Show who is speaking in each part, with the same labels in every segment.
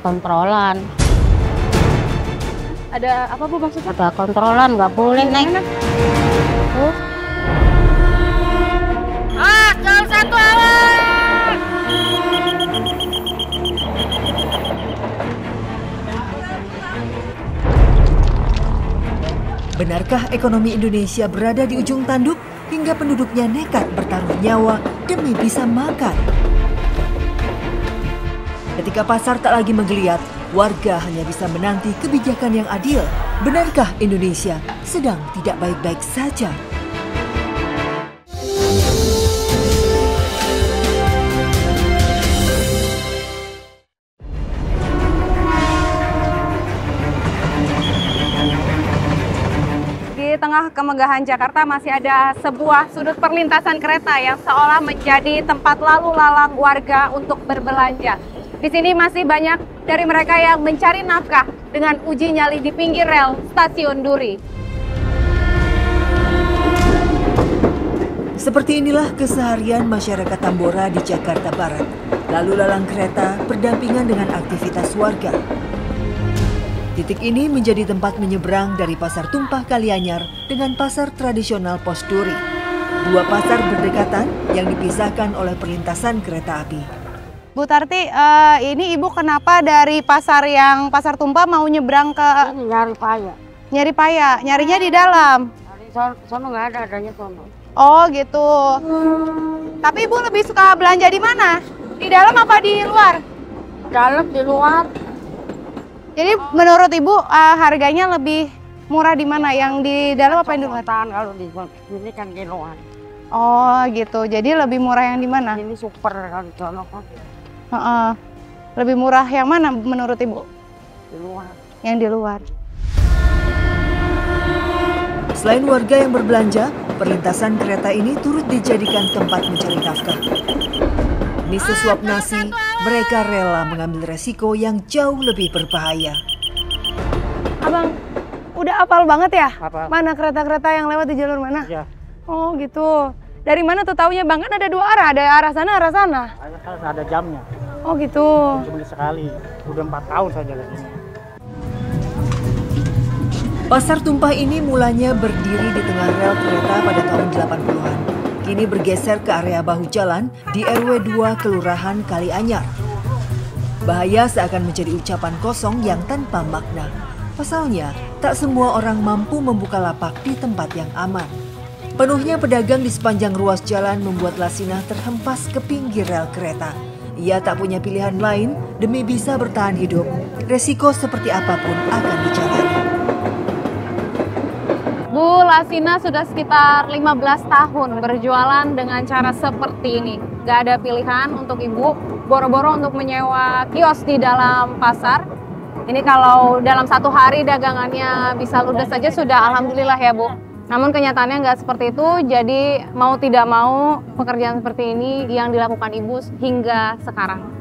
Speaker 1: kontrolan.
Speaker 2: Ada apa Bu maksudnya?
Speaker 1: Ada kontrolan, nggak boleh naik. Tuh. Jalan satu awal.
Speaker 3: Benarkah ekonomi Indonesia berada di ujung tanduk hingga penduduknya nekat bertaruh nyawa demi bisa makan? Ketika pasar tak lagi menggeliat, warga hanya bisa menanti kebijakan yang adil. Benarkah Indonesia sedang tidak baik-baik saja?
Speaker 2: Di tengah kemegahan Jakarta masih ada sebuah sudut perlintasan kereta yang seolah menjadi tempat lalu lalang warga untuk berbelanja. Di sini masih banyak dari mereka yang mencari nafkah dengan uji nyali di pinggir rel stasiun Duri.
Speaker 3: Seperti inilah keseharian masyarakat Tambora di Jakarta Barat. Lalu lalang kereta berdampingan dengan aktivitas warga. Titik ini menjadi tempat menyeberang dari Pasar Tumpah Kalianyar dengan pasar tradisional Pos Duri. Dua pasar berdekatan yang dipisahkan oleh perlintasan kereta api.
Speaker 2: Bu Tarti, ini Ibu kenapa dari pasar Pasar Tumpah mau nyebrang ke...
Speaker 1: Ini nyari paya.
Speaker 2: Nyari paya, nyarinya di dalam?
Speaker 1: Sono nggak ada, adanya sono.
Speaker 2: Oh gitu. Tapi Ibu lebih suka belanja di mana? Di dalam apa di luar?
Speaker 1: Dalam, di luar.
Speaker 2: Jadi menurut Ibu harganya lebih murah di mana? Yang di dalam apa yang di luar?
Speaker 1: Kalau di sini kan kiloan.
Speaker 2: Oh gitu, jadi lebih murah yang di mana?
Speaker 1: Ini super kalau di sono.
Speaker 2: Lebih murah yang mana menurut Ibu?
Speaker 1: Di luar.
Speaker 2: Yang di luar.
Speaker 3: Selain warga yang berbelanja, perlintasan kereta ini turut dijadikan tempat mencari nafkah. Demi sesuap nasi, mereka rela mengambil resiko yang jauh lebih berbahaya.
Speaker 2: Abang, udah apal banget ya?
Speaker 1: Hafal.
Speaker 2: Mana kereta-kereta yang lewat di jalur mana?
Speaker 1: Iya.
Speaker 2: Oh gitu. Dari mana tuh taunya Bang? Kan ada dua arah, ada arah sana, arah sana.
Speaker 4: Ada jamnya.
Speaker 2: Oh gitu.
Speaker 4: Cuma sekali. Udah 4 tahun saya jalan ini.
Speaker 3: Pasar Tumpah ini mulanya berdiri di tengah rel kereta pada tahun 80-an. Kini bergeser ke area bahu jalan di RW 2 Kelurahan Kalianyar. Bahaya seakan menjadi ucapan kosong yang tanpa makna. Pasalnya, tak semua orang mampu membuka lapak di tempat yang aman. Penuhnya pedagang di sepanjang ruas jalan membuat Lasinah terhempas ke pinggir rel kereta. Ia tak punya pilihan lain demi bisa bertahan hidup. Resiko seperti apapun akan dijalani.
Speaker 2: Bu Lasinah sudah sekitar 15 tahun berjualan dengan cara seperti ini. Gak ada pilihan untuk Ibu, boro-boro untuk menyewa kios di dalam pasar. Ini kalau dalam satu hari dagangannya bisa ludes saja sudah alhamdulillah ya Bu. Namun kenyataannya nggak seperti itu, jadi mau tidak mau pekerjaan seperti ini yang dilakukan Ibu hingga sekarang.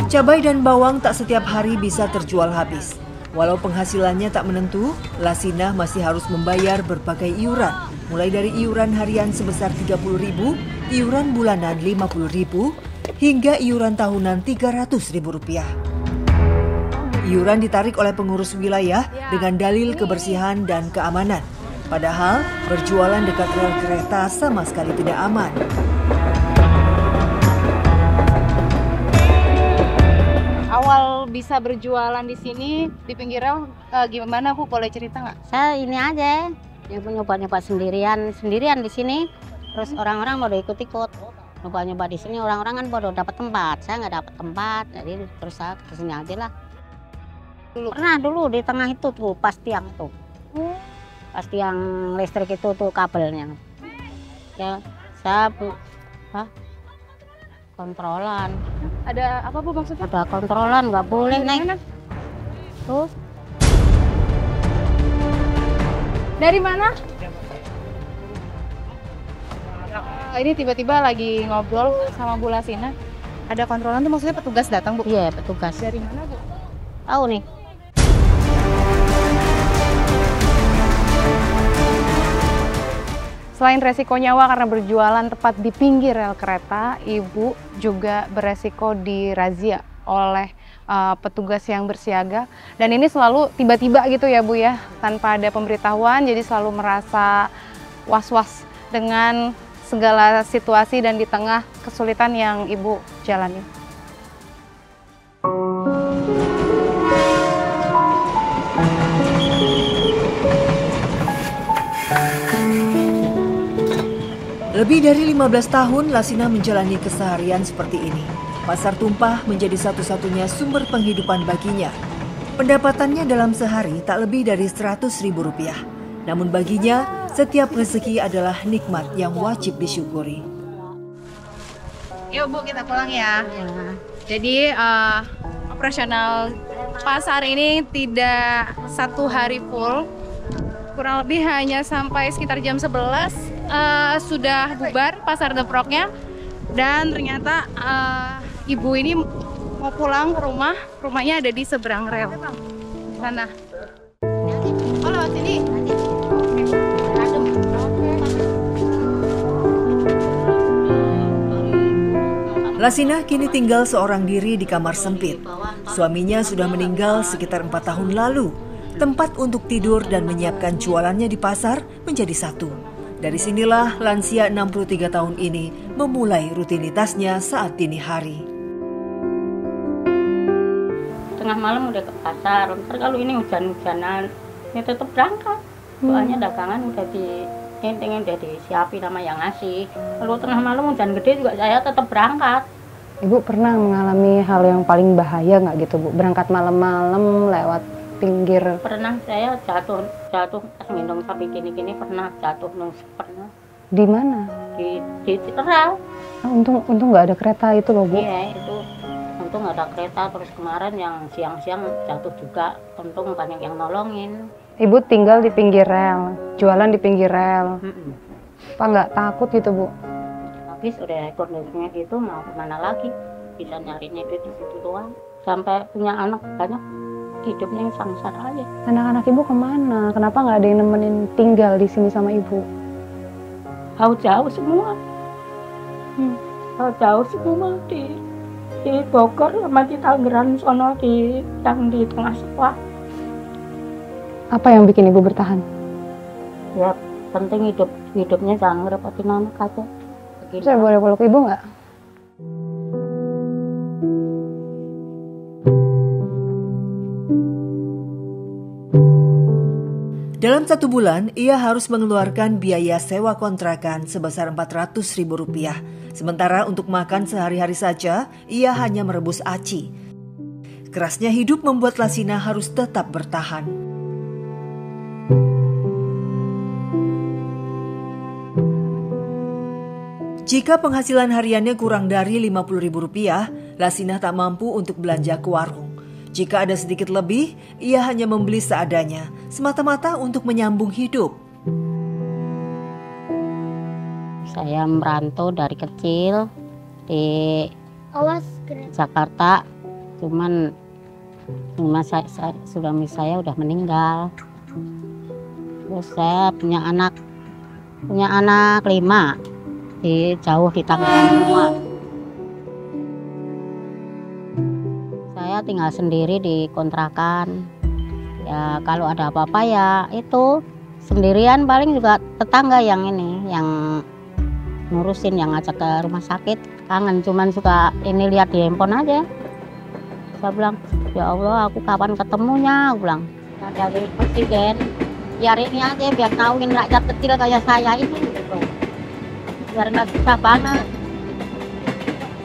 Speaker 3: Cabai dan bawang tak setiap hari bisa terjual habis. Walau penghasilannya tak menentu, Lasinah masih harus membayar berbagai iuran. Mulai dari iuran harian sebesar Rp30.000, iuran bulanan Rp50.000, hingga iuran tahunan Rp300.000. Iuran ditarik oleh pengurus wilayah dengan dalil kebersihan dan keamanan. Padahal berjualan dekat rel kereta sama sekali tidak aman.
Speaker 2: Awal bisa berjualan di sini di pinggir rel gimana Bu? Boleh cerita nggak?
Speaker 1: Saya ini aja, nyoba-nyoba sendirian di sini. Terus orang-orang baru ikut-ikut. Nyoba-nyoba di sini, orang-orang kan baru dapat tempat. Saya nggak dapat tempat, jadi terus saya kesini aja lah. Pernah dulu di tengah itu tuh, pas tiang tuh. Pas tiang listrik itu tuh kabelnya. Ya, saya kontrolan.
Speaker 2: Ada apa Bu maksudnya?
Speaker 1: Ada kontrolan, nggak boleh naik. Tuh.
Speaker 2: Dari mana? Ini tiba-tiba lagi ngobrol sama Bu Lasinah. Ada kontrolan tuh maksudnya petugas datang Bu?
Speaker 1: Iya, petugas.
Speaker 2: Dari mana Bu?
Speaker 1: Tahu nih.
Speaker 2: Selain resiko nyawa karena berjualan tepat di pinggir rel kereta, Ibu juga beresiko dirazia oleh petugas yang bersiaga. Dan ini selalu tiba-tiba gitu ya Bu ya, tanpa ada pemberitahuan, jadi selalu merasa was-was dengan segala situasi dan di tengah kesulitan yang Ibu jalani.
Speaker 3: Lebih dari 15 tahun Lasina menjalani keseharian seperti ini. Pasar tumpah menjadi satu-satunya sumber penghidupan baginya. Pendapatannya dalam sehari tak lebih dari Rp100.000. Namun baginya, setiap rezeki adalah nikmat yang wajib disyukuri.
Speaker 2: Yuk Bu, kita pulang ya.
Speaker 1: Ya.
Speaker 2: Jadi operasional pasar ini tidak satu hari full. Kurang lebih hanya sampai sekitar jam 11 sudah bubar pasar geproknya. Dan ternyata ibu ini mau pulang ke rumah, rumahnya ada di seberang rel sana. Oh, lewat sini.
Speaker 3: Lasina kini tinggal seorang diri di kamar sempit. Suaminya sudah meninggal sekitar 4 tahun lalu. Tempat untuk tidur dan menyiapkan jualannya di pasar menjadi satu. Dari sinilah lansia 63 tahun ini memulai rutinitasnya saat dini hari.
Speaker 1: Tengah malam udah ke pasar, ntar kalau ini hujan-hujanan ya tetap berangkat. Soalnya dagangan udah udah disiapin sama yang ngasih. Kalau tengah malam hujan gede juga saya tetap berangkat.
Speaker 2: Ibu pernah mengalami hal yang paling bahaya nggak gitu Bu? Berangkat malam-malam lewat pinggir.
Speaker 1: Pernah saya jatuh pas ngendong sapi gini-gini, pernah jatuh pernah.
Speaker 2: Di mana?
Speaker 1: Di rel.
Speaker 2: Untung nggak ada kereta itu loh Bu.
Speaker 1: Iya, itu untung nggak ada kereta. Terus kemarin yang siang-siang jatuh juga, untung banyak yang nolongin.
Speaker 2: Ibu tinggal di pinggir rel, jualan di pinggir rel. Apa nggak takut gitu Bu?
Speaker 1: Habis udah kondisinya gitu, mau kemana lagi? Bisa nyarinya itu di situ doang. Sampai punya anak banyak, hidupnya sangsar aja.
Speaker 2: Anak-anak Ibu kemana? Kenapa nggak ada yang nemenin tinggal di sini sama Ibu?
Speaker 1: Jauh-jauh semua. Jauh semua di Bogor sama di Tangerang sono yang di tengah sawah.
Speaker 2: Apa yang bikin Ibu bertahan?
Speaker 1: Ya penting hidupnya jangan ngerepotin anak aja. Begitu.
Speaker 2: Saya boleh peluk Ibu nggak?
Speaker 3: Dalam 1 bulan, ia harus mengeluarkan biaya sewa kontrakan sebesar Rp400.000. Sementara untuk makan sehari-hari saja, ia hanya merebus aci. Kerasnya hidup membuat Lasina harus tetap bertahan. Jika penghasilan hariannya kurang dari Rp50.000, Lasina tak mampu untuk belanja ke warung. Jika ada sedikit lebih, ia hanya membeli seadanya, semata-mata untuk menyambung hidup.
Speaker 1: Saya merantau dari kecil di Jakarta, cuman suami saya udah meninggal. Terus saya punya anak 5, jauh di Tangerang semua. Saya tinggal sendiri di kontrakan. Ya kalau ada apa-apa ya itu sendirian, paling juga tetangga yang ngurusin, yang ngajak ke rumah sakit. Kangen, cuman suka ini lihat di handphone aja. Saya bilang, ya Allah, aku kapan ketemunya? Aku bilang, dari presiden, biar ini aja, biar tahuin rakyat kecil kayak saya ini gitu. Biar nggak susah banget.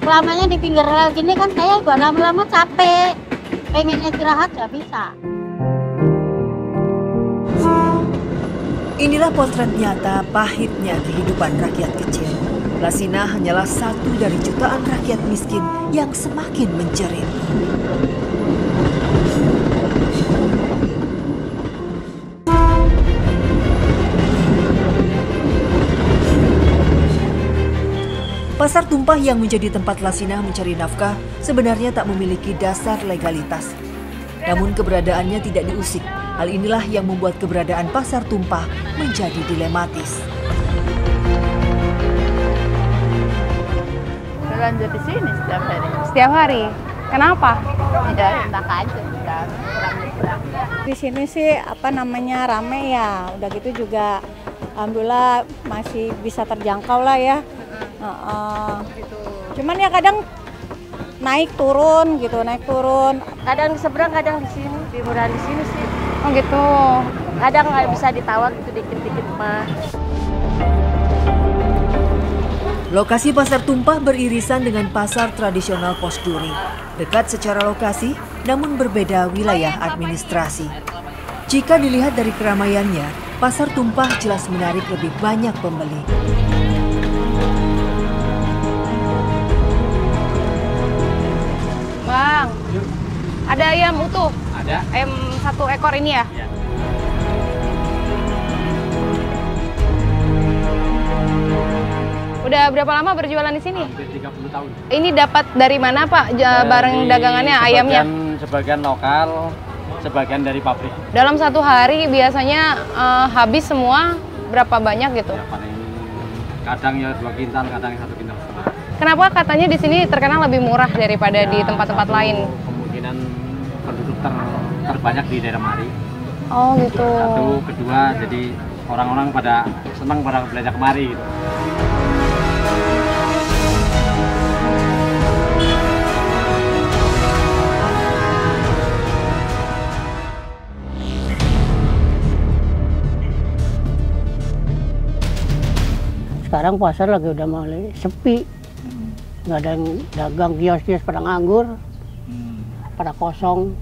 Speaker 1: Selamanya di pinggir rel gini kan saya juga lama-lama capek, pengen istirahat nggak bisa.
Speaker 3: Inilah potret nyata pahitnya kehidupan rakyat kecil. Lasina hanyalah satu dari jutaan rakyat miskin yang semakin menjerit. Pasar tumpah yang menjadi tempat Lasina mencari nafkah sebenarnya tak memiliki dasar legalitas. Namun keberadaannya tidak diusik. Hal inilah yang membuat keberadaan pasar tumpah menjadi dilematis.
Speaker 5: belanja di sini setiap hari.
Speaker 2: Setiap hari. Kenapa?
Speaker 5: Ya enak aja, udah kurang berkurang.
Speaker 6: Di sini sih apa namanya rame ya, udah gitu juga alhamdulillah masih bisa terjangkau lah ya. Cuman ya kadang naik turun gitu, naik turun.
Speaker 5: Kadang di seberang, kadang di sini, lebih murah di sini sih.
Speaker 2: Oh gitu.
Speaker 5: Kadang nggak bisa ditawar gitu dikit-dikit mah.
Speaker 3: Lokasi pasar tumpah beririsan dengan pasar tradisional Pos Duri. Dekat secara lokasi, namun berbeda wilayah administrasi. Jika dilihat dari keramaiannya, pasar tumpah jelas menarik lebih banyak pembeli.
Speaker 2: Bang, ada ayam utuh?
Speaker 7: Ada.
Speaker 2: Ayam 1 ekor ini ya?
Speaker 7: Iya.
Speaker 2: Udah berapa lama berjualan di sini?
Speaker 7: Hampir 30 tahun.
Speaker 2: Ini dapat dari mana Pak barang dagangannya, ayamnya?
Speaker 7: Sebagian lokal, sebagian dari pabrik.
Speaker 2: Dalam 1 hari biasanya habis semua berapa banyak gitu?
Speaker 7: Ya, paling kadang ya 2 kintal, kadang 1 kintal setengah.
Speaker 2: Kenapa katanya di sini terkenal lebih murah daripada di tempat-tempat lain?
Speaker 7: Kemungkinan penduduk terbanyak di daerah Mari.
Speaker 2: Oh gitu.
Speaker 7: Satu, kedua, jadi orang-orang pada senang pada belanja kemari gitu.
Speaker 8: Sekarang pasar lagi udah mulai sepi, nggak ada yang dagang, kios-kios pada nganggur, pada kosong.